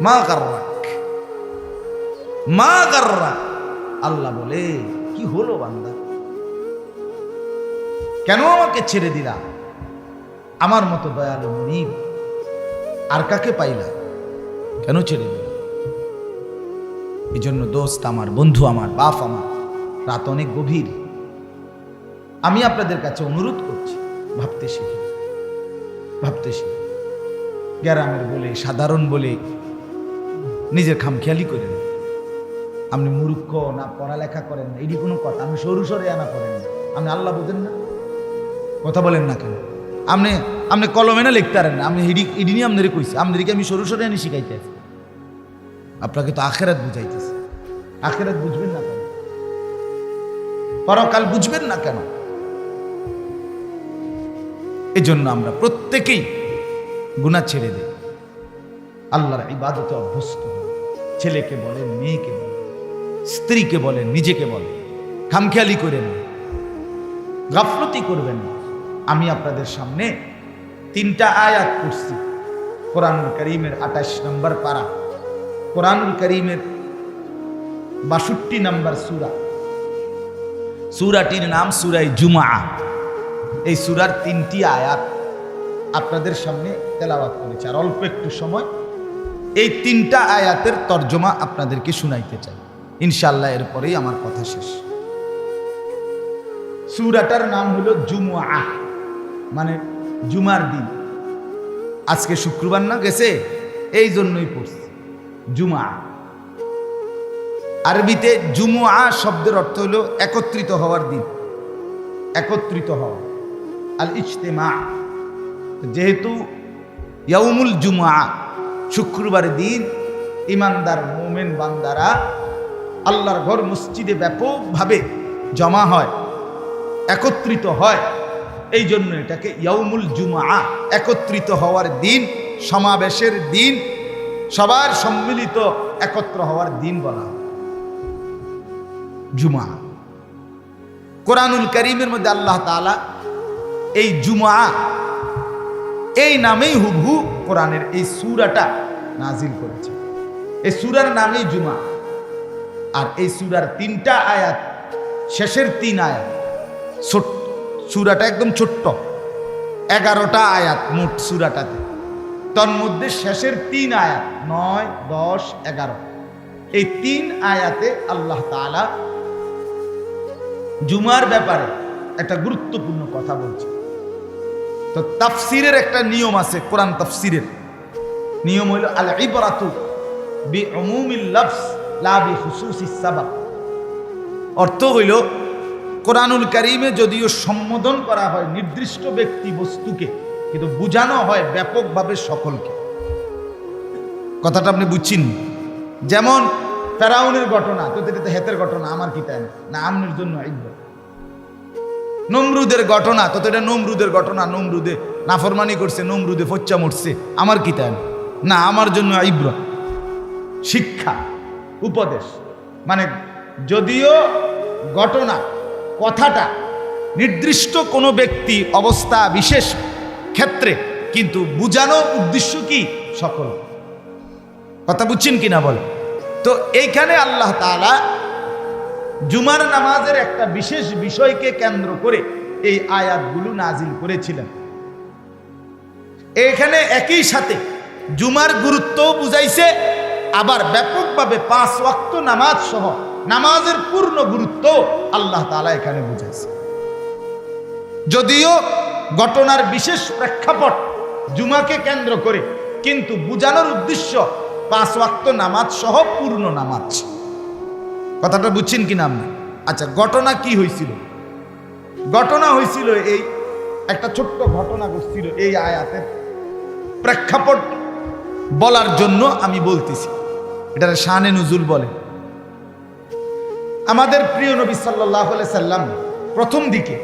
মা গাররাক, মা গাররাক। আল্লাহ বলে, কি হলো বান্দা, কেন আমাকে ছেড়ে দিলা? আমার মতো দয়ালু মুনিব আর কাকে পাইলা? কেন ছেড়ে দিলা? এই জন্য দোস্ত আমার, বন্ধু আমার, বাপ আমার, রাত অনেক গভীর। আমি আপনাদের কাছে অনুরোধ করছি, ভাবতে শিখি, ভাবতে শিখি। গ্রামের বলে, সাধারণ বলে নিজের খামখেয়ালি করেন। আপনি মূর্খ না, পড়ালেখা করেন না, এটি কোনো কথা। আপনি সরু সরে আনা করেন না, আপনি আল্লাহ বোঝেন না, কথা বলেন না কেন? আপনি কলমে না লিখতে পারেন না, আপনি এডি নিয়ে আপনাদের কইছি। আপনাদেরকে আমি সরু সরে আনি শিখাইতে আছি। আপনাকে তো আখেরাত বুঝাইতেছে। আখেরাত বুঝবেন না কেন? পরকাল বুঝবেন না কেন? এই জন্য আমরা প্রত্যেকেই গুনাহ ছেড়ে দেই, আল্লাহর ইবাদতে অভ্যস্ত হই। ছেলেকে বলেন, মেয়েকে বলেন, স্ত্রীকে বলেন, নিজেকে বলেন, খামখেয়ালি করেন না, গাফলতি করবেন না। আমি আপনাদের সামনে 3টা আয়াত পড়ছি কোরআনুল কারীমের 28 নম্বর পারা, কোরআনুল কারীমের 62 নম্বর সূরা। সূরাটির নাম সূরা জুমআ। এই সূরার 3টি আয়াত আপনাদের সামনে তেলাওয়াত করেছি। আর অল্প একটু সময় এই 3টা আয়াতের তর্জমা আপনাদেরকে শুনাইতে চাই ইনশাআল্লাহ। এরপরেই আমার কথা শেষ। সূরাটার নাম হলো জুমআ, মানে জুমার দিন। আজকে শুক্রবার না গেছে, এই জন্যই পড়ছি জুমআ। আরবিতে জুমআ শব্দের অর্থ হলো একত্রিত হওয়ার দিন, একত্রিত হওয়া, আল ইজতিমা। যেহেতু ইয়াউমুল জুমআ, শুক্রবারের দিন ইমানদার মুমিন বান্দারা আল্লাহর ঘর মসজিদে ব্যাপকভাবে জমা হয়, একত্রিত হয়। এই জন্য এটাকে ইয়াউমুল জুমআ, একত্রিত হওয়ার দিন, সমাবেশের দিন, সবার সম্মিলিত একত্র হওয়ার দিন বলা হয় জুমআ। কোরআনুল কারীমের মধ্যে আল্লাহ তাআলা এই জুমআ এই নামেই হুবহু কোরআনের এই সূরাটা নাজিল করেছে। এই সূরার নামই জুমআ। আর এই সূরার 3টা আয়াত, শেষের 3 আয়াত, সূরাটা একদম ছোট্ট, 11টা আয়াত মোট সূরাটাতে। তন্মধ্যে শেষের 3 আয়াত 9, 10, 11, এই 3 আয়াতে আল্লাহ তাআলা জুমার ব্যাপারে একটা গুরুত্বপূর্ণ কথা বলছে। তো তাফসিরের একটা নিয়ম আছে, কোরআন তাফসিরের নিয়ম হইল আল ইবরাতু বিউমুমিল লাফজ লা বিখুসুসিস সাবাব। অর্থ হইল কোরআনুল কারীমে যদিও সম্বোধন করা হয় নির্দিষ্ট ব্যক্তি বস্তুকে, কিন্তু বোঝানো হয় ব্যাপকভাবে সকলকে। কথাটা আপনি বুঝছেন? যেমন ফেরাউনের ঘটনা, তো এটা হেতের ঘটনা, আমার কি তাই না, আমনের জন্য ইবরত। নমরুদের ঘটনা, তো এটা নমরুদের ঘটনা, নমরুদে নাফরমানি করছে, নমরুদে ফচ্চা মরছে, আমার কি তাই না, আমার জন্য ইবরত, শিক্ষা, উপদেশ। মানে যদিও ঘটনা, কথাটা নির্দিষ্ট কোনো ব্যক্তি, অবস্থা, বিশেষ ক্ষেত্রে, কিন্তু বুঝানোর উদ্দেশ্য কি সকল। কথা বুঝছেন কিনা বলে? তো এইখানে আল্লাহ তাআলা জুমার নামাজের একটা বিশেষ বিষয়কে কেন্দ্র করে এই আয়াতগুলো নাজিল করেছিলেন। এখানে একই সাথে জুমার গুরুত্ব বুঝাইছে, আবার ব্যাপকভাবে 5 ওয়াক্ত নামাজ সহ নামাজের পূর্ণ গুরুত্ব আল্লাহ তাআলা এখানে বুঝাইছে। যদিও ঘটনার বিশেষ প্রেক্ষাপট জুমাকে কেন্দ্র করে, কিন্তু বুঝানোর উদ্দেশ্য 5 ওয়াক্ত নামাজ সহ পূর্ণ নামাজ। কথাটা বুঝছেন কিনা আপনি? আচ্ছা, ঘটনা কি হয়েছিল? ঘটনা হয়েছিল এই একটা ছোট্ট ঘটনা ঘটছিল এই আয়াতের প্রেক্ষাপট বলার জন্য আমি বলতেছি। এটার শানে নুজুল বলে। আমাদের প্রিয় নবী সাল্লাল্লাহু আলাইহি সাল্লাম প্রথম দিকে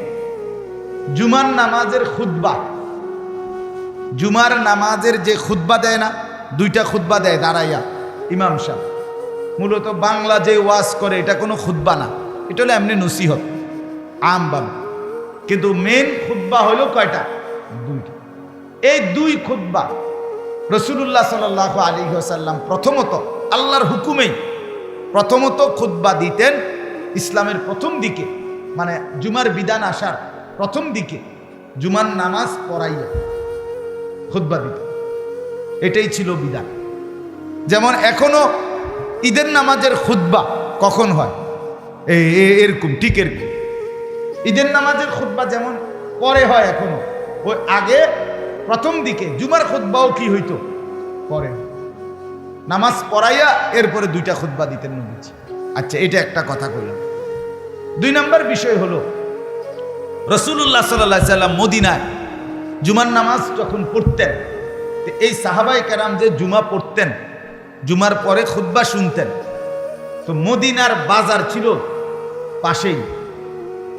জুমার নামাজের খুতবা, জুমার নামাজের যে খুতবা দেয় না, 2টা খুতবা দেয় দাঁড়াইয়া ইমাম সাহেব। মূলত বাংলা যে ওয়াজ করে এটা কোনো খুতবা না, এটা হলো এমনি নসিহত আমভাবে। কিন্তু মেন খুতবা হলো কয়টা? 2টা। এই 2 খুতবা রাসূলুল্লাহ সাল্লাল্লাহু আলাইহি ওয়াসাল্লাম প্রথমত আল্লাহর হুকুমেই প্রথমত খুতবা দিতেন ইসলামের প্রথম দিকে, মানে জুমার বিধান আসার প্রথম দিকে জুমার নামাজ পড়াইয়া খুতবা দিতেন। এটাই ছিল বিধান। যেমন এখনো ঈদের নামাজের খুতবা কখন হয়, এরকম ঠিক এরকম ঈদের নামাজের খুতবা যেমন পরে হয় এখনো, ওই আগে প্রথম দিকে জুমার খুতবাও কি হইতো পরে নামাজ পড়াইয়া এরপরে দুইটা খুতবা দিতেন নবীজি। আচ্ছা, এটা একটা কথা কইলাম। 2 নম্বর বিষয় হলো রাসূলুল্লাহ সাল্লাল্লাহু আলাইহি সাল্লাম মদিনায় জুমার নামাজ যখন পড়তেন, এই সাহাবায়ে কেরাম যে জুমা পড়তেন, জুমার পরে খুতবা শুনতেন, তো মদিনার বাজার ছিল পাশেই।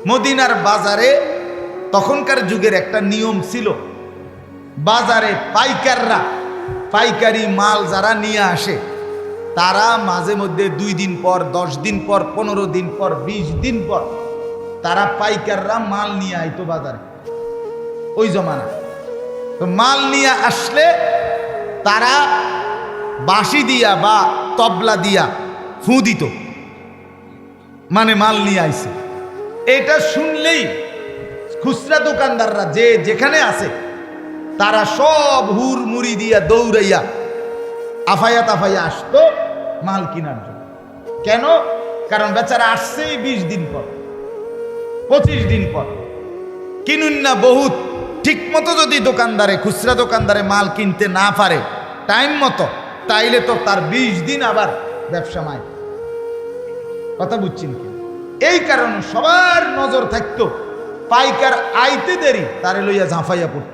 মদিনার বাজারে তখনকার যুগের একটা নিয়ম ছিল, বাজারে পাইকাররা পাইকারি মাল যারা নিয়ে আসে তারা মাঝে মধ্যে 2 দিন পর, 10 দিন পর, 15 দিন পর, 20 দিন পর তারা পাইকাররা মাল নিয়ে আইতো বাজারে ওই জমানা। তো মাল নিয়ে আসলে তারা বাঁশি দিয়া বা তবলা দিয়া ফু দিত, মানে মাল নিয়ে আইছে। এটা শুনলেই খুচরা দোকানদাররা যে যেখানে আছে তারা সব হুড়মুড়ি দিয়া দৌড়াইয়া আফাইয়া তাফাইয়া আসতো মাল কেনার জন্য। কেন? কারণ বেচারা আসছেই 20 দিন পর, 25 দিন পর, কিনুন না বহুত। ঠিক মতো যদি দোকানদারে, খুচরা দোকানদারে মাল কিনতে না পারে টাইম মতো, তাইলে তো তার 20 দিন আবার ব্যবসা মায়। কথা বুঝছেন কি? এই কারণে সবার নজর থাকতো, পাইকার আইতে দেরি তারে লইয়া ঝাঁফাইয়া পড়ত,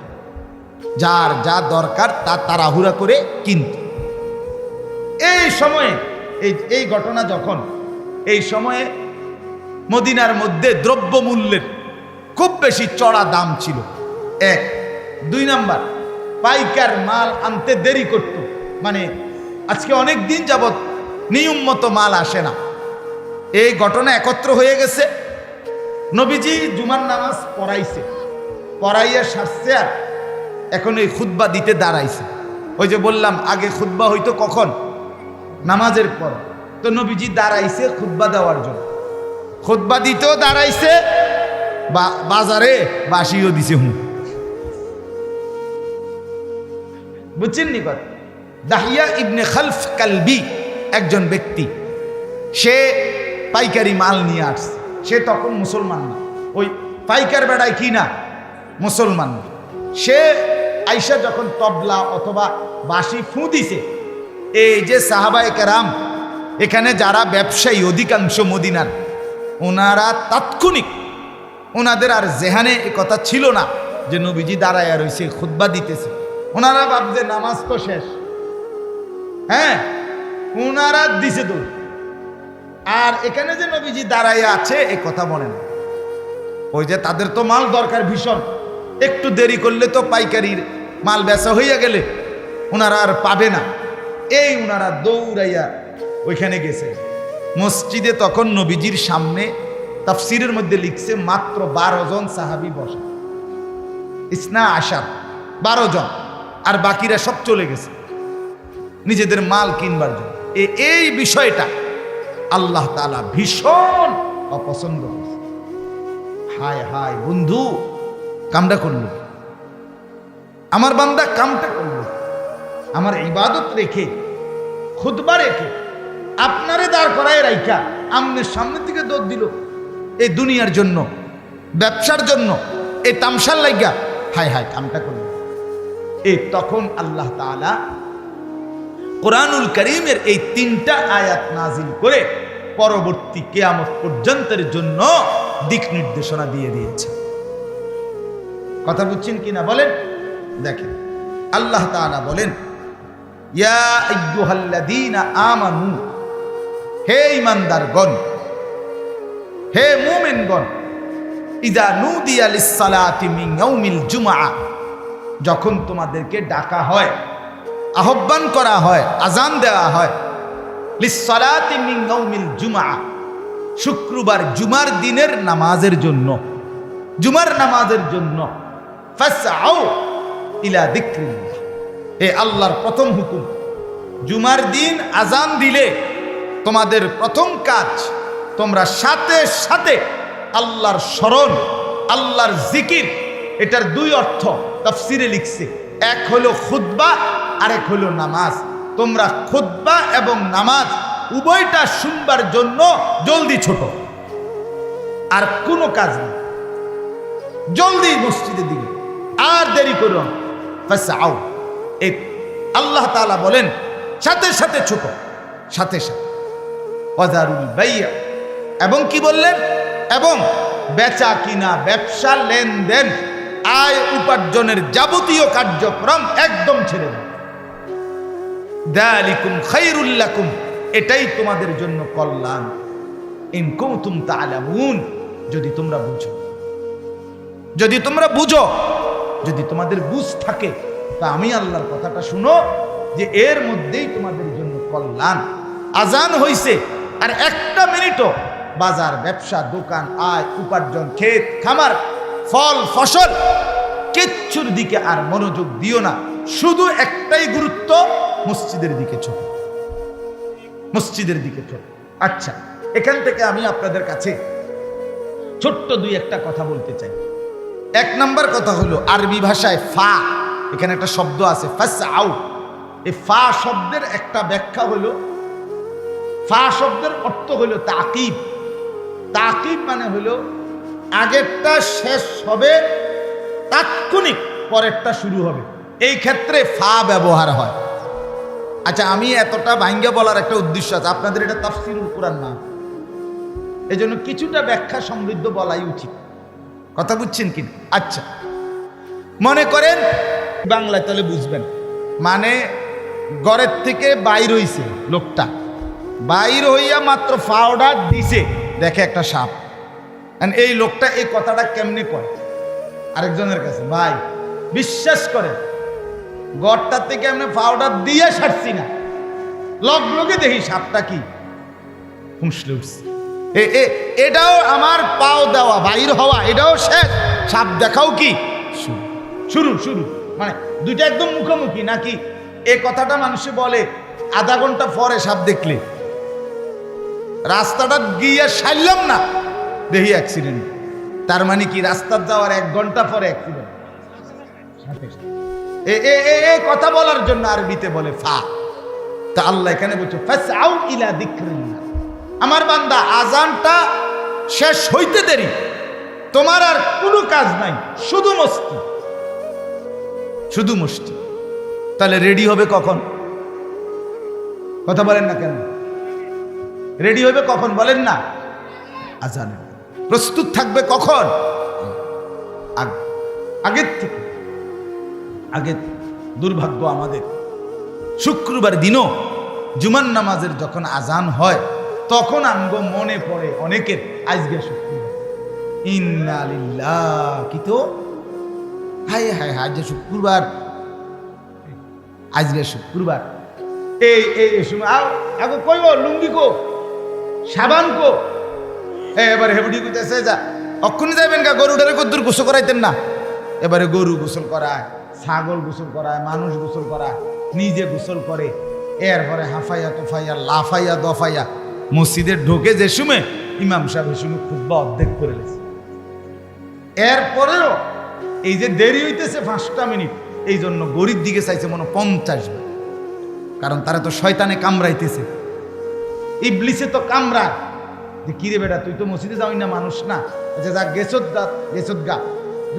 যার যা দরকার তা তাড়াহুড়া করে কিনত। এই সময়ে এই ঘটনা যখন, এই সময়ে মদিনার মধ্যে দ্রব্য মূল্যের খুব বেশি চড়া দাম ছিল, 1। 2 নাম্বার, পাইকার মাল আনতে দেরি করত, মানে আজকে অনেক দিন যাবৎ নিয়ম মতো মাল আসে না। এই ঘটনা একত্র হয়ে গেছে। নবীজি জুমার নামাজ পড়াইছে, পড়াইয়া সারছে, আর এখন এই খুতবা দিতে দাঁড়াইছে। ওই যে বললাম আগে খুতবা হইতো কখন? নামাজের পর। তো নবীজি দাঁড়াইছে খুতবা দেওয়ার জন্য, খুতবা দিতেও দাঁড়াইছে, বাজারে বাসিও দিছে। বুঝছেন নি কথা? দাহিয়া ইবনে খালফ কালবি একজন ব্যক্তি, সে পাইকারি মাল নিয়ে আসছে। সে তখন মুসলমান না, ওই পাইকার বেড়ায় কি না মুসলমান না। সে আইসা যখন তবলা অথবা বাঁশি ফু দিছে, এই যে সাহাবায়ে কেরাম এখানে যারা ব্যবসায়ী অধিকাংশ মদিনার, ওনারা তাৎক্ষণিক, ওনাদের আর জেহানে এ কথা ছিল না যে নবীজি দাঁড়ায়া রয়েছে খুতবা দিতেছে। ওনারা ভাবছে নামাজ তো শেষ, হ্যাঁ, ওনারা দিছে দৌড়। আর এখানে যে নবীজি দাঁড়াইয়া আছে এ কথা বলেন, ওই যে তাদের তো মাল দরকার ভীষণ, একটু দেরি করলে তো পাইকারির মাল বেচা হইয়া গেলে ওনারা আর পাবে না। এই ওনারা দৌড়াইয়া ওইখানে গেছে মসজিদে। তখন নবীজির সামনে তাফসিরের মধ্যে লিখছে মাত্র 12 জন সাহাবী বসা, ইসনা আশার, 12 জন, আর বাকিরা সব চলে গেছে নিজেদের মাল কিনবার জন্য। এই বিষয়টা আল্লাহ তাআলা ভীষণ অপছন্দ করছে। হায় হায় বন্ধু, কামটা করলো, আমার বান্দা কামটা করলো, আমার ইবাদত রেখে, খুতবা রেখে, আপনারে দাঁড় করায় রাইখা আমনের সামনে থেকে দৌড় দিল এই দুনিয়ার জন্য, ব্যবসার জন্য, এই তামসার লাইগা। হায় হায় কামটা করলো। তখন আল্লাহ তাআলা কোরআনুল কারীমের এই 3টা আয়াত নাজিল করে পরবর্তী কিয়ামত পর্যন্তের জন্য দিক নির্দেশনা দিয়ে দিয়েছে। কথা বুঝছেন কিনা বলেন? দেখেন আল্লাহ তাআলা বলেন, ইয়া আইয়ুহাল্লাযীনা আমানু, হে ঈমানদারগণ, হে মুমিনগণ, ইযা নুদিয়া লিস-সালাতি মিন ইয়াউমিল জুমআ, যখন তোমাদেরকে ডাকা হয়, আহ্বান করা হয়, আজান দেওয়া হয়, লিস-সালাতি মিন ইয়াউমিল জুমআ, শুক্রবার জুমার দিনের নামাজের জন্য, জুমার নামাজের জন্য, ফাসআউ ইলা যিকরিল্লাহ, এ আল্লাহর প্রথম হুকুম, জুমার দিন আজান দিলে তোমাদের প্রথম কাজ, তোমরা সাথে সাথে আল্লাহর স্মরণ, আল্লাহর জিকির। এটার দুই অর্থ তাফসিরে লিখছে, এক হলো খুতবা আর এক হলো নামাজ। তোমরা খুতবা এবং নামাজ উভয়টা শুনবার জন্য জলদি ছোট, আর কোনো কাজ নেই, জলদি মসজিদে দিকে, আর দেরি করো না। ফাসআউ, এই আল্লাহ তাআলা বলেন সাথে সাথে ছোট, সাথে সাথে। ওয়াজারুল বাই'a, এবং কি বললেন, এবং বেচা কিনা, ব্যবসা, লেনদেন, আয় উপার্জনের যাবতীয় কার্যক্রম একদম ছেড়ে দাও। যালিকুম খায়রুল লাকুম, এটাই তোমাদের জন্য কল্যাণ। ইন কুনতুম তা'লামুন, যদি তোমরা বুঝো, যদি তোমরা বুঝো, যদি তোমাদের বুঝ থাকে, তা আমি আল্লাহর কথাটা শুনো যে এর মধ্যেই তোমাদের জন্য কল্যাণ। আজান হইছে আর একটা মিনিটও বাজার, ব্যবসা, দোকান, আয় উপার্জন, ক্ষেত খামার, ফল ফসল, কিচ্ছুর দিকে আর মনোযোগ দিও না। শুধু একটাই গুরুত্ব, মসজিদের দিকে ছোট, মসজিদের দিকে ছোট। আচ্ছা, এখান থেকে আমি আপনাদের কাছে ছোট্ট দুই একটা কথা বলতে চাই। এক নাম্বার কথা হলো, আরবি ভাষায় ফা, এখানে একটা শব্দ আছে ফাসআউ। এই ফা শব্দের একটা ব্যাখ্যা হলো, ফা শব্দের অর্থ হলো তাকিব। তাকিব মানে হলো আগেরটা শেষ হবে, তাৎক্ষণিক পরেরটা শুরু হবে, এই ক্ষেত্রে ফা ব্যবহার হয়। আচ্ছা, আমি এতটা ভাঙ্গা বলার একটা উদ্দেশ্য আছে, আপনাদের এটা তাফসীরুল কুরআন না, এই জন্য কিছুটা ব্যাখ্যা সমৃদ্ধ বলাই উচিত। কথা বুঝছেন কি? আচ্ছা, মনে করেন বাংলায় তাহলে বুঝবেন, মানে ঘরের থেকে বাইর হইছে লোকটা, বাইর হইয়া মাত্র পাউডার দিছে, দেখে একটা সাপ। এই লোকটা এই কথাটা কেমনে কয় আরেকজনের কাছে, ভাই বিশ্বাস করে ঘরটার থেকে এমনি পাউডার দিয়ে সারছি না, লগে দেখি সাপটা কি ফুঁসলে উঠছে। এটাও আমার পাও দেওয়া, বাইর হওয়া, এটাও শেষ, সাপ দেখাও কি শুরু শুরু, মানে দুইটা একদম মুখোমুখি নাকি? এই কথাটা মানুষে বলে আধা ঘন্টা পরে সাপ দেখলে, রাস্তাটা গিয়ে সারলাম না দেখি অ্যাক্সিডেন্ট। তার মানে কি রাস্তার যাওয়ার 1 ঘন্টা পরে অ্যাক্সিডেন্ট। এই কথা বলার জন্য আরবিতে বলে ফা। তা আল্লাহ এখানে বলছে ফাসআউ ইলা যিকরিল্লাহ, আমার বান্দা আজানটা শেষ হইতে দেরি, তোমার আর কোনো কাজ নাই, শুধু মস্তি, শুধু মস্তি। তাহলে রেডি হবে কখন? কথা বলেন না কেন? রেডি হবে কখন বলেন না? আজানে। প্রস্তুত থাকবে কখন? আগের থেকে। আগে দুর্ভাগ্য আমাদের, শুক্রবার দিনও জুমার নামাজের যখন আজান হয় তখন আমগো মনে পড়ে অনেকের আজকে শুক্রবার, ইন্না লিল্লাহ, কি তো হায় হায় হায়, আজকে শুক্রবার, আজকে শুক্রবার। এই সময় আগে কইব লুঙ্গি কো, সাবান কো, এবারে হেবুডি কইতেছে যা অক্ষুনি যাবেন গা, গরুটারে কদ্দুর গোসল করাইতেন না। এবারে গরু গোসল করায়, ছাগল গোসল করায়, মানুষ গোসল করায়, নিজে গোসল করে, এরপরে হাফাইয়া তোফাইয়া লাফাইয়া দফাইয়া মসজিদের ঢোকে যে সময় ইমাম সাহেব এই সময় খুতবা অর্ধেক করে লেছে। এরপরেও এই যে দেরি হইতেছে 5টা মিনিট, এই জন্য গরিব দিকে চাইছে মনে 50 বার, কারণ তারা তো শয়তানে কামড়াইতেছে, ইবলিসে তো কামড়ায় যে কিরে বেটা তুই তো মসজিদে যাওই না, মানুষ না, আচ্ছা যা গেছত গা,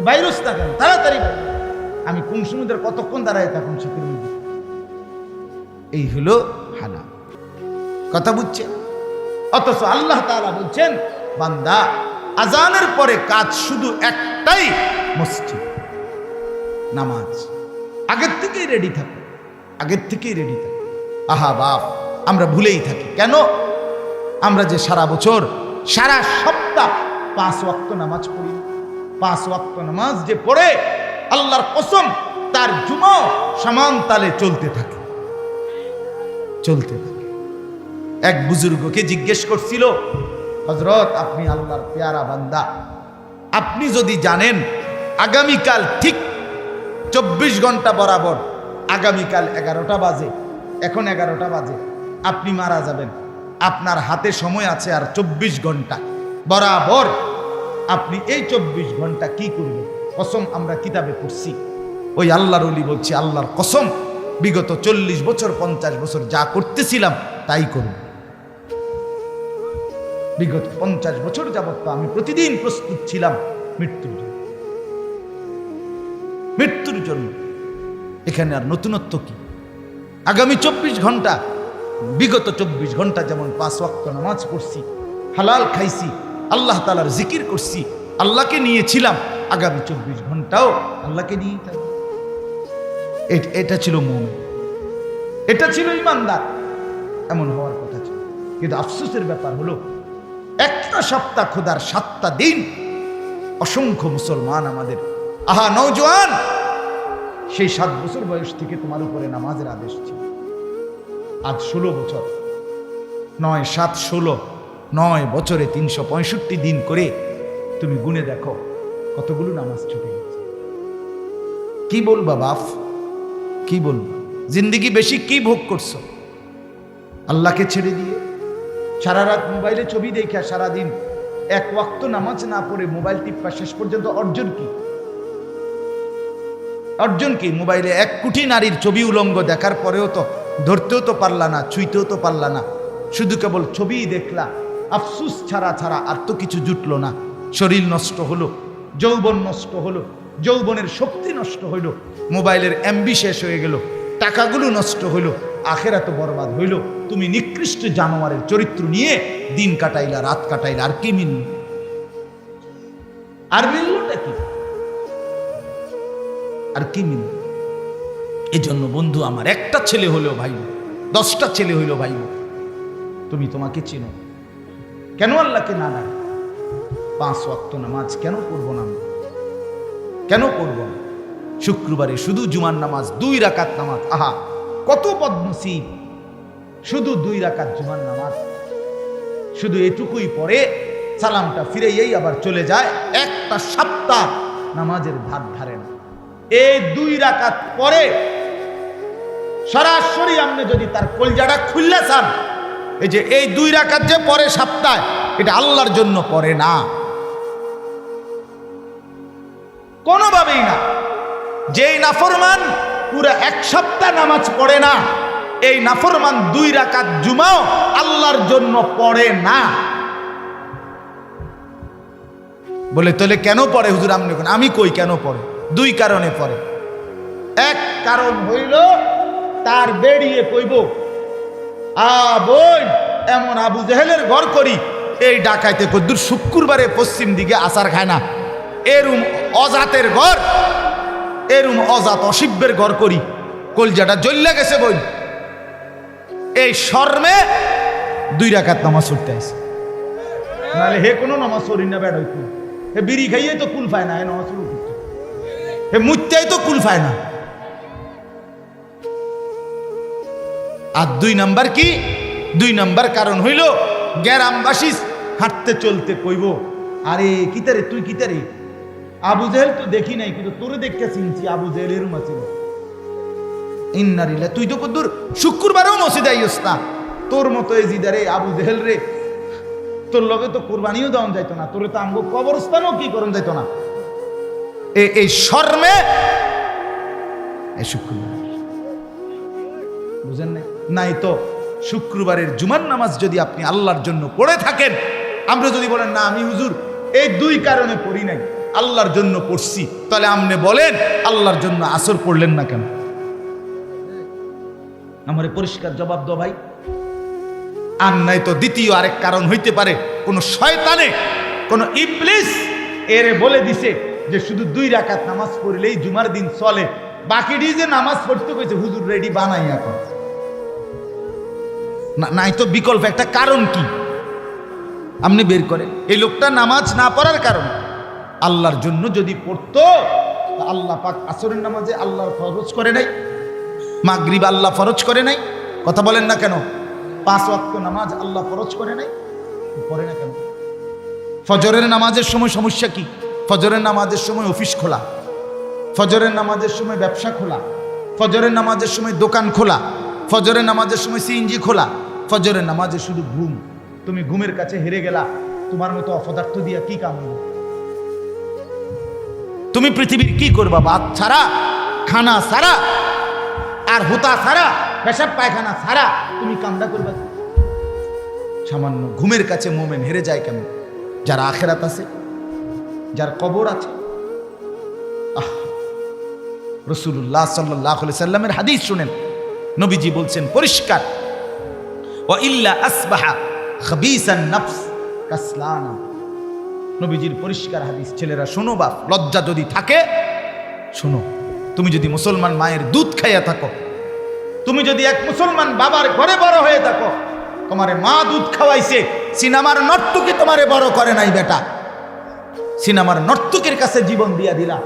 বাইরস না কেন, তাড়াতাড়ি আমি কোন সমুদ্রের কতক্ষণ দাঁড়ায় তখন শীতের মধ্যে। এই হলো হালা, কথা বুঝছেন? অথচ আল্লাহ তাআলা বলছেন বান্দা আজানের পরে কাজ শুধু একটাই, মসজিদ, নামাজ। আগের থেকেই রেডি থাকো, আগের থেকেই রেডি থাকো। আহা বাপ, আমরা ভুলেই থাকি কেন? আমরা যে সারা বছর সারা সপ্তাহ 5 ওয়াক্ত নামাজ পড়ি, 5 ওয়াক্ত নামাজ যে পড়ে আল্লাহর কসম তার জুমা সমান তালে চলতে থাকে, চলতে থাকে। এক বুজুর্গকে জিজ্ঞেস করছিল, হযরত আপনি আল্লাহর পেয়ারা বান্দা, আপনি যদি জানেন আগামীকাল ঠিক 24 ঘন্টা বরাবর আগামীকাল 11টা বাজে, এখন 11টা বাজে, আপনি মারা যাবেন, আপনার হাতে সময় আছে আর 24 ঘন্টা। বরাবর আপনি এই 24 ঘন্টা কি করবেন? কসম আমরা কিতাবে পড়ছি, ওই আল্লাহর ওলি বলছি, আল্লাহর কসম, বিগত 40 বছর 50 বছর যা করতেছিলাম তাই করব। বিগত 50 বছর যাবত আমি প্রতিদিন প্রস্তুত ছিলাম মৃত্যুর জন্য, মৃত্যুর জন্য। এখানে আর নতুনত্ব কি? আগামী 24 ঘন্টা, বিগত 24 ঘন্টা যেমন 5 ওয়াক্ত নামাজ পড়ছি, হালাল খাইছি, আল্লাহ তাআলার জিকির করছি, আল্লাহকে নিয়েছিলাম, আগামী 24 ঘন্টাও আল্লাহকে নিয়েই থাকবে। এটা ছিল মুমিন, এটা ছিল ইমানদার, এমন হওয়ার কথা ছিল। কিন্তু আফসোসের ব্যাপার হলো একটা সপ্তাহ খোদার 7টা দিন অসংখ্য মুসলমান আমাদের, আহা নওজোয়ান, সেই 7 বছর বয়স থেকে তোমার উপরে নামাজের আদেশ ছিল, আজ 16 বছর, 9 7 16, 9 বছরে 365 দিন করে তুমি গুনে দেখো কতগুলো নামাজ ছুটে গেছে। কি বলবা বাপ, কি বলবো? জিন্দেগি বেশি কি ভোগ করছো আল্লাহকে ছেড়ে দিয়ে? সারা রাত মোবাইলে ছবি দেখা, সারাদিন 1 ওয়াক্ত নামাজ না পড়ে মোবাইল টিপা, শেষ পর্যন্ত অর্জন কি? অর্জন কি? মোবাইলে 1 কোটি নারীর ছবি উলঙ্গ দেখার পরেও তো ধরতেও তো পারলা না, ছুঁইতেও তো পারলা না, শুধু কেবল ছবিই দেখলা। আফসুস ছাড়া আর তো কিছু জুটলো না। শরীর নষ্ট হলো, যৌবন নষ্ট হলো, যৌবনের শক্তি নষ্ট হইল, মোবাইলের এমবি শেষ হয়ে গেল, টাকাগুলো নষ্ট হইল, আখেরাত বরবাদ হইল। তুমি নিকৃষ্ট জানোয়ারের চরিত্র নিয়ে দিন কাটাইলা, রাত কাটাইলা, আর কি মিলল? আর মিললটা কি? আর কি মিলল? এই জন্য বন্ধু আমার, একটা ছেলে হলেও ভাইব, 10টা ছেলে হইলেও ভাইব, তুমি তোমাকে চিনো। কেন আল্লাহকে না ডাক? 5 ওয়াক্ত নামাজ কেন পড়বো না? কেন পড়বো না? শুক্রবারে শুধু জুমার নামাজ 2 রাকাত নামাজ, আহা কত বদনসিব! শুধু 2 রাকাত জুমার নামাজ, শুধু এটুকুই পড়ে সালামটা ফিরেই আবার চলে যায়, একটা সপ্তাহ নামাজের ধার ধারে না। এই 2 রাকাত পরে সরাসরি আপনি যদি তার কলজাটা খুললে চান, এই যে এই 2 রাকাত যে পরে সপ্তাহে, এটা আল্লাহর জন্য পড়ে না, কোনোভাবেই না। যেই নাফরমান পুরো 1 সপ্তাহ নামাজ পড়ে না, এই নাফরমান 2 রাকাত জুমাও আল্লাহর জন্য পড়ে না। বলে তাহলে কেন পড়ে হুজুর? আমি কই কেন পড়ে? 2 কারণে পড়ে। 1 কারণ হইল তার বেরিয়ে কইব, বই এমন আবু জেহেলের ঘর করি, এই ডাকাইতে কদ্দুর শুক্রবারে পশ্চিম দিকে আসার খায় না, এরুম অজাতের ঘর, এরুম অজাত অসিব্যের ঘর করি, কলজাটা জ্বল্লা গেছে বই। এই শর্মে 2 রাকাত নামাজ ছুটতে আসে, নাহলে হে কোনো নামাজ পড়ি না। বেড় হইতো হে বিড়ি খাইয়ে তো কুল পায় না, হে নামাজ শুরু করছে, হে মুচ্চাই তো কুল পায় না। আর 2 নাম্বার কি? 2 নাম্বার কারণ হইল গ্রামবাসী হাঁটতে চলতে কইব, আরে কিতারে তুই কিতারে? আবু জেহেল তো দেখি নাই, কিন্তু তোরে দেখতে চিনছি, আবু জেহেল এরম আছিল। ইন্নারিল্লাহ, তুই তো কদ্দুর শুক্রবারেও মসজিদে আইস না, তোর মতো এই জিদারে আবু জেহেল রে, তোর লগে তো কোরবানিও দেওয়া যাইতো না, তোরে তো আমগো কবরস্থানও কি করন যাইতো না। এই শর্মে এই শুক্রবার বুঝেন নাই তো? শুক্রবারের জুমার নামাজ যদি আপনি আল্লাহর জন্য পড়ে থাকেন, আমরা যদি বলেন না আমি হুজুর এই 2 কারণে পড়ি নাই, আল্লাহর জন্য পড়ছি, তাহলে আপনি বলেন আল্লাহর জন্য আসর পড়লেন না কেন? আমারে পরিষ্কার জবাব দাও ভাই। আর নাই তো দ্বিতীয় আরেক কারণ হইতে পারে, কোন শয়তানে, কোন ইবলিস এরে বলে দিছে যে শুধু 2 রাকাত নামাজ পড়লেই জুমার দিন চলে, বাকিটি যে নামাজ পড়তে কইছে হুজুর রেডি বানাই এখন। নাই তো বিকল্প একটা কারণ কি আপনি বের করেন। এই লোকটা নামাজ না পড়ার কারণ, আল্লাহর জন্য যদি পড়তো, আল্লাহ পাক আসরের নামাজে আল্লাহর ফরজ করে নাই, মাগরিব আল্লাহ ফরজ করে নাই, কথা বলেন না কেন? 5 ওয়াক্ত নামাজ আল্লাহ ফরজ করে নাই, পড়ে না কেন? ফজরের নামাজের সময় সমস্যা কি? ফজরের নামাজের সময় অফিস খোলা, ফজরের নামাজের সময় ব্যবসা খোলা, ফজরের নামাজের সময় দোকান খোলা, ফজরের নামাজের সময় সিএনজি খোলা, ফজরের নামাজে শুধু ঘুম। তুমি ঘুমের কাছে হেরে গেলা, তোমার মতো অপদার্থ দিয়া কি কাম হইল? তুমি পৃথিবীর কি করবা? ভাত ছাড়া, খানা ছাড়া, আর হুতা ছাড়া, পেশাব পায়খানা ছাড়া তুমি কামটা করবা? সামান্য ঘুমের কাছে মোমেন হেরে যায় কেন? যার আখেরাত আছে, যার কবর আছে। রাসূলুল্লাহ সাল্লাল্লাহু আলাইহি সাল্লামের হাদিস শুনেন, নবীজি বলছেন পরিষ্কার, ওয়া ইল্লা আসবাহা খাবিসান নফস কাসলানা। নবীজির পরিষ্কার হাদিস। ছেলেরা শোনো, বাপ লজ্জা যদি থাকে শোনো, তুমি যদি মুসলমান মায়ের দুধ খাইয়া থাকো, তুমি যদি এক মুসলমান বাবার ঘরে বড় হয়ে থাকো, তোমারে মা দুধ খাওয়াইছে, সিনেমার নর্তকী তোমারে বড় করে নাই বেটা। সিনেমার নর্তকীর কাছে জীবন দিয়া দিলা,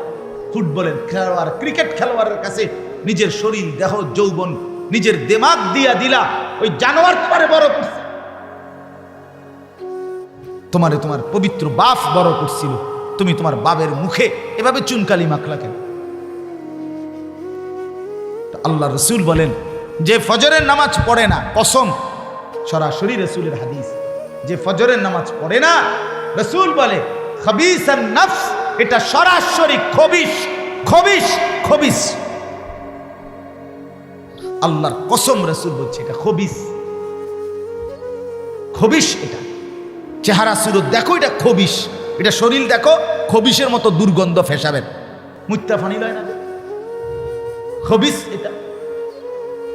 ফুটবলের খেলোয়াড়, ক্রিকেট খেলোয়াড়ের কাছে নিজের শরীর, দেহ, যৌবন, নিজের দিমাগ দিয়া দিলা। ওই জানোয়ার তোমারে বড় করছে। তোমারে তোমার পবিত্র বাপ বড় করছিল, তুমি তোমার বাবের মুখে এভাবে চুনকালি মাখলা কেন? আল্লাহ রসুল বলেন, যে ফজরের নামাজ পড়ে না, কসম, সরাসরি রসুলের হাদিস, যে ফজরের নামাজ পড়ে না, রসুল বলে খাবিসান নফস, এটা সরাসরি খবিস, খবিস, খবিস। আল্লাহর কসম, রসুল বলছে এটা খবিস, খবিস। এটা চেহারা সুরত দেখো, এটা খবিস। এটা শরীর দেখো, খবিসের মতো দুর্গন্ধ ফেসাবেন, মুত্তা ফানি লয় না, খবিস এটা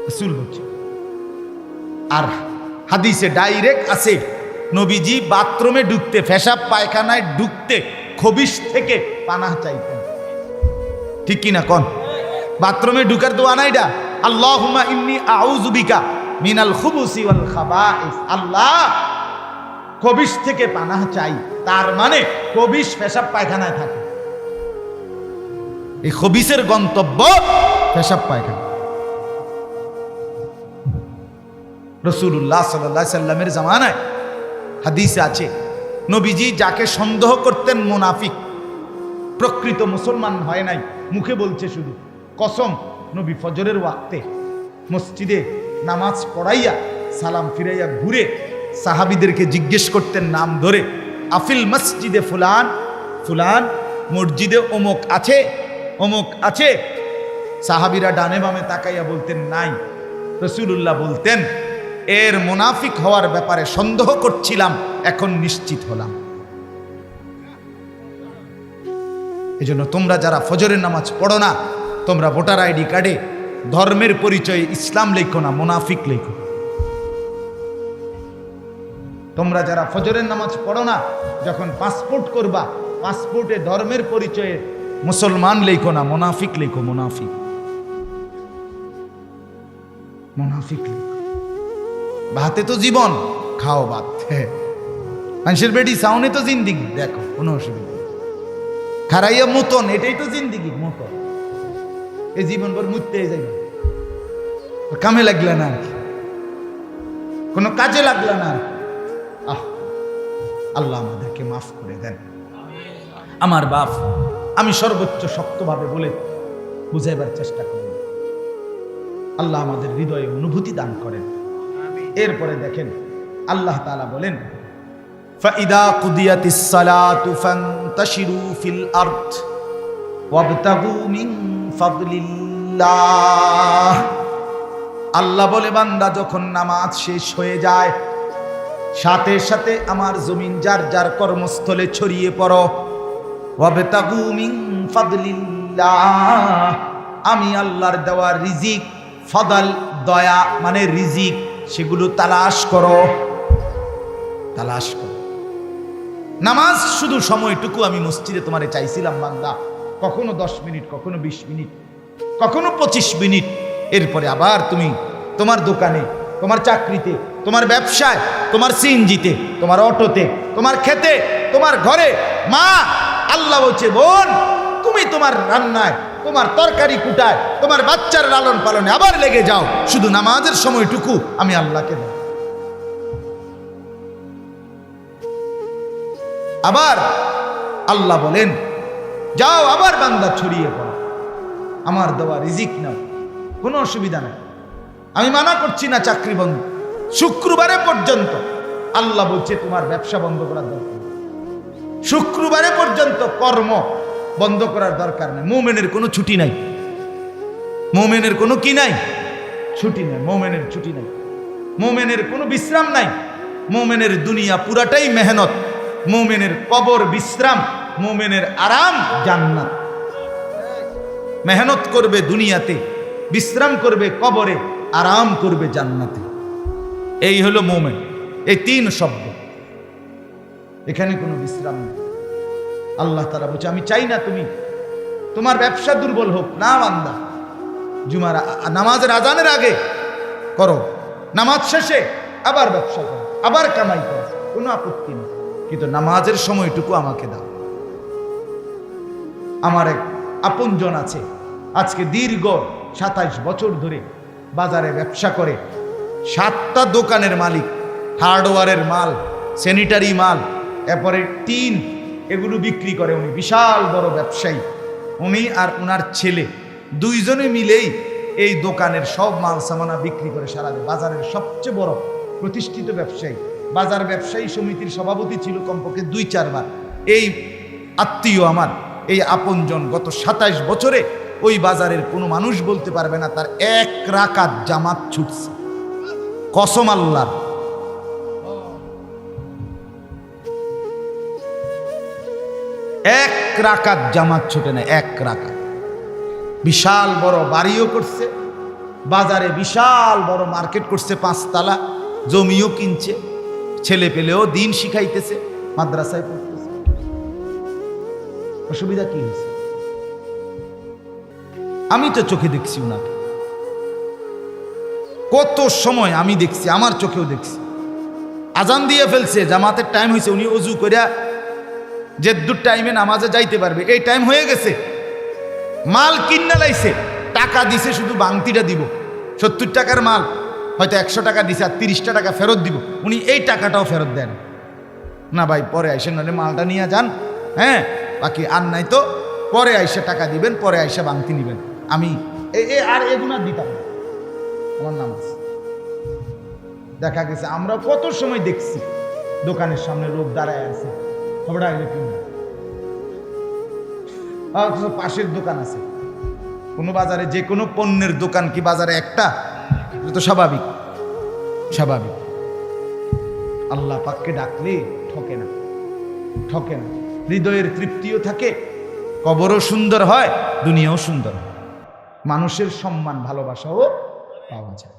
রসুল বলছে। আর হাদিসে ডাইরেক্ট আছে, নবীজি বাথরুমে ঢুকতে, পেশাব পায়খানায় ঢুকতে খবিস থেকে পানাহ চাইতেন। ঠিক কিনা কোন? বাথরুমে ঢুকার দোয়া না এটা, আল্লাহুম্মা ইন্নী আউযু বিকা মিনাল খুবুসি ওয়াল খাবাইস। আল্লাহ, খবিস থেকে পানাহ চাই, তার মানে খবিস পেশাব পায়খানায় থাকে। এই খবিসের গন্তব্য পেশাব পায়খানা। রাসূলুল্লাহ সাল্লাল্লাহু আলাইহি সাল্লামের জামানায় হাদিসে আছে, নবীজি যাকে সন্দেহ করতেন মুনাফিক, প্রকৃত মুসলমান হয় নাই, মুখে বলছে শুধু, কসম, নবী ফজরের ওয়াক্তে মসজিদে নামাজ পড়াইয়া সালাম ফিরাইয়া ঘুরে সাহাবীদেরকে জিজ্ঞেস করতেন নাম ধরে, আফিল মসজিদে ফুলান, ফুলান মসজিদে অমুক আছে, অমুক আছে। সাহাবীরা ডানে বামে তাকাইয়া বলতেন নাই। রাসূলুল্লাহ বলতেন, এর মুনাফিক হওয়ার ব্যাপারে সন্দেহ করছিলাম, এখন নিশ্চিত হলাম। এজন্য তোমরা যারা ফজরের নামাজ পড়ো না, তোমরা ভোটার আইডি কার্ডে ধর্মের পরিচয়ে ইসলাম লেখো না, মুনাফিক লেখো। তোমরা যারা ফজরের নামাজ পড়ো না, যখন পাসপোর্ট করবা, পাসপোর্টে ধর্মের পরিচয়ে মুসলমান লেখো না, মুনাফিক লেখো, মুনাফিক, মুনাফিক লেখো। ভাতে তো জীবন, খাও ভাত। মানুষের বেডি সাউনে তো জিন্দিগি, দেখো কোনো অসুবিধা। খারাইয়া মতন, এটাই তো জিন্দিগি, মতন। এই জীবন ভর মুততে যাই, কামে লাগলে না আর কি, কোনো কাজে লাগলে না আর কি। আল্লাহ আমাদেরকে মাফ করে দেন। আমার বাপ, আমি সর্বোচ্চ শক্তভাবে বলে বুঝাইবার চেষ্টা করি, আল্লাহ আমাদের হৃদয়ে অনুভূতি দান করেন। এরপরে দেখেন আল্লাহ তাআলা বলেন, ফাইদা কুদিয়াতিস সালাতু ফান্তাশিরু ফিল আরদ ওয়াবতাগু মিন ফাদলিল্লাহ। আল্লাহ বলে, বান্দা যখন নামাজ শেষ হয়ে যায়, সাথে সাথে আমার জমিন যার যার কর্মস্থলে ছড়িয়ে পড়ো। ওয়াবতাগু মিন ফাদলিল্লাহ, আমি আল্লাহর দেওয়া রিজিক, ফাদাল দয়া মানে রিজিক, সেগুলো তালাশ করো, তালাশ করো। নামাজ শুধু সময়টুকু আমি মসজিদে তোমারে চাইছিলাম বান্দা, কখনো 10 মিনিট, কখনো 20 মিনিট, কখনো 25 মিনিট। এরপরে আবার তুমি তোমার দোকানে, তোমার চাকরিতে, তোমার ব্যবসায়, তোমার সিএনজিতে, তোমার অটোতে, তোমার খেতে, তোমার ঘরে। মা, আল্লাহ বলছে, বোন, তুমি তোমার রান্নায়, তোমার তরকারি কুটায়, তোমার বাচ্চার লালন পালনে আবার লেগে যাও, শুধু নামাজের সময়টুকু আমি আল্লাহকে দাও। আবার আল্লাহ বলেন, যাও আবার বান্দা ছড়িয়ে পড়ো, আমার দেওয়া রিজিক নাও, কোনো অসুবিধা নেই। আমি মানা করছি না চাকরি বন্ধ, শুক্রবারে পর্যন্ত আল্লাহ বলছে তোমার ব্যবসা বন্ধ করার দরকার, শুক্রবারে পর্যন্ত কর্ম বন্ধ করার দরকার নেই। মুমিনের কোনো ছুটি নাই, মুমিনের কোনো কি নাই, ছুটি নাই। মুমিনের ছুটি নাই, মুমিনের কোনো বিশ্রাম নাই। মুমিনের দুনিয়া পুরাটাই মেহনত, মুমিনের কবর বিশ্রাম, মুমিনের আরাম জান্নাত। মেহনত করবে দুনিয়াতে, বিশ্রাম করবে কবরে, আরাম করবে জান্নাতে। এই হলো মুমিন। এই তিন শব্দ, এখানে কোনো বিশ্রাম নেই। আল্লাহ তাআলা বলছে আমি চাই না তুমি তোমার ব্যবসা দুর্বল হোক। না বান্দা, জুমার নামাজের আজানের আগে করো, নামাজ শেষে আবার ব্যবসা করো, আবার কামাই করো, কোনো আপত্তি নেই, কিন্তু নামাজের সময়টুকু আমাকে দাও। আমার এক আপনজন আছে, আজকে দীর্ঘ 27 বছর ধরে বাজারে ব্যবসা করে, 7টা দোকানের মালিক, হার্ডওয়্যারের মাল, স্যানিটারি মাল, এরপরে টিন, এগুলো বিক্রি করে। উনি বিশাল বড় ব্যবসায়ী। উনি আর ওনার ছেলে দুইজনে মিলেই এই দোকানের সব মাল সামানা বিক্রি করে সারা দেয়। বাজারের সবচেয়ে বড় প্রতিষ্ঠিত ব্যবসায়ী, বাজার ব্যবসায়ী সমিতির সভাপতি ছিল কমপক্ষে 2-4 বার। এই আত্মীয় আমার, এই আপনজন গত 27 বছরে ওই বাজারের কোনো মানুষ বলতে পারবে না তার 1 রাকাত জামাত ছুটছে, কসম আল্লাহর। এক রাকাত জামাত ছুটে না, 1 রাকাত। বিশাল বড় বাড়িও করছে, বাজারে বিশাল বড় মার্কেট করছে, 5 তালা, জমিও কিনছে, ছেলে পেলেও দিন শিখাইতেছে, মাদ্রাসায় পড়তেছে। অসুবিধা কি হয়েছে? আমি তো চোখে দেখছি ওনাকে, কত সময় আমি দেখছি, আমার চোখেও দেখছি। আজান দিয়ে ফেলছে, জামাতের টাইম হয়েছে, উনি অজু করিয়া যে দূর টাইমে নামাজে যাইতে পারবে এই টাইম হয়ে গেছে, মাল কিনা লাইছে, টাকা দিছে, শুধু বাংতিটা দিব। 70 টাকার মাল হয়তো 100 টাকা দিছে, আর 30টা টাকা ফেরত দিব। উনি এই টাকাটাও ফেরত দেন না। ভাই পরে আইসেন, নাহলে মালটা নিয়ে যান, হ্যাঁ, বাকি আর নাই তো পরে আইসে টাকা দিবেন, পরে আইসে বাংতি নিবেন। আমি আর এগুনা দিতাম না, আমার নামাজ। দেখা গেছে আমরা কত সময় দেখছি দোকানের সামনে লোক দাঁড়ায় আছে, খবরটা আইলে কিনবে, পাশের দোকান আছে। কোনো বাজারে যে কোনো পণ্যের দোকান কি বাজারে একটা? এটা তো স্বাভাবিক, স্বাভাবিক। আল্লাহ পাককে ডাকলে ঠকে না, ঠকে না। হৃদয়ের তৃপ্তিও থাকে, কবরও সুন্দর হয়, দুনিয়াও সুন্দর হয়, মানুষের সম্মান ভালোবাসাও পাওয়া যায়।